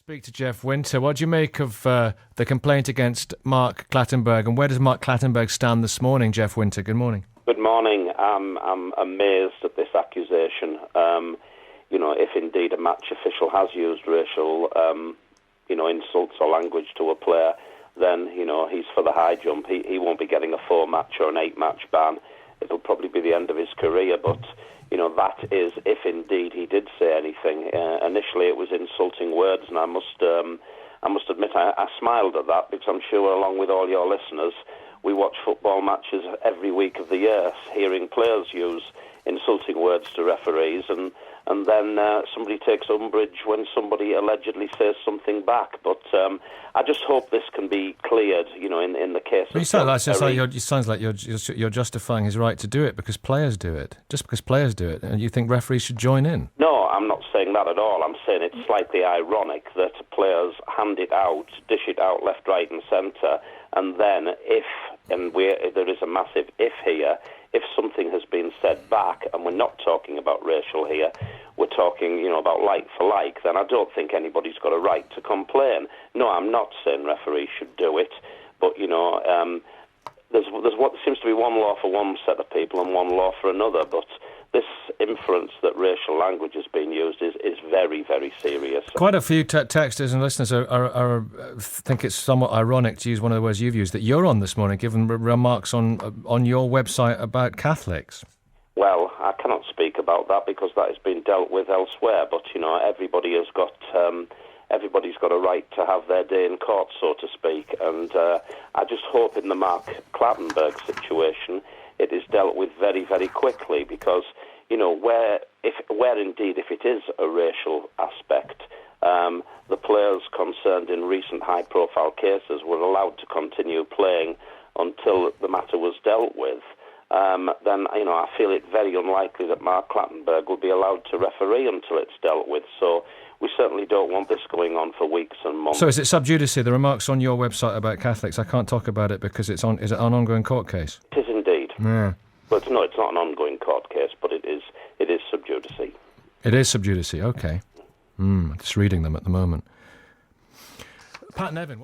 Speak to Jeff Winter. What do you make of the complaint against Mark Clattenburg, and where does Mark Clattenburg stand this morning, Jeff Winter? Good morning. Good morning. I'm amazed at this accusation. If indeed a match official has used racial, insults or language to a player, then, he's for the high jump. He won't be getting a 4-match or an 8-match ban. It'll probably be the end of his career, but that is if indeed he did say anything. Initially, it was insulting words, and I must admit I smiled at that, because I'm sure, along with all your listeners, we watch football matches every week of the year, hearing players use insulting words to referees, and then somebody takes umbrage when somebody allegedly says something back. But I just hope this can be cleared, in the case of... It sounds like you're justifying his right to do it because players do it. Just because players do it, and you think referees should join in? No, I'm not saying that at all. I'm saying it's slightly ironic that players hand it out, dish it out left, right and centre, and then there is a massive if here, if something has been said back, and we're not talking about racial here, we're talking, about like for like, then I don't think anybody's got a right to complain. No, I'm not saying referees should do it, but, there's what seems to be one law for one set of people and one law for another, but this inference that racial language has been used is very, very serious. Quite a few texters and listeners are think it's somewhat ironic, to use one of the words you've used, that you're on this morning, given remarks on your website about Catholics. Well, I cannot speak about that because that has been dealt with elsewhere, but, everybody's got a right to have their day in court, so to speak, and I just hope in the Mark Clattenburg situation it is dealt with very, very quickly, because, where indeed, if it is a racial aspect, the players concerned in recent high-profile cases were allowed to continue playing until the matter was dealt with, then, I feel it very unlikely that Mark Clattenburg will be allowed to referee until it's dealt with. So we certainly don't want this going on for weeks and months. So is it sub judice, the remarks on your website about Catholics? I can't talk about it because is it an ongoing court case? It is indeed. Yeah. But it's not an ongoing court case, but it is sub judice. It is sub judice, okay. Just reading them at the moment. Pat Nevin, what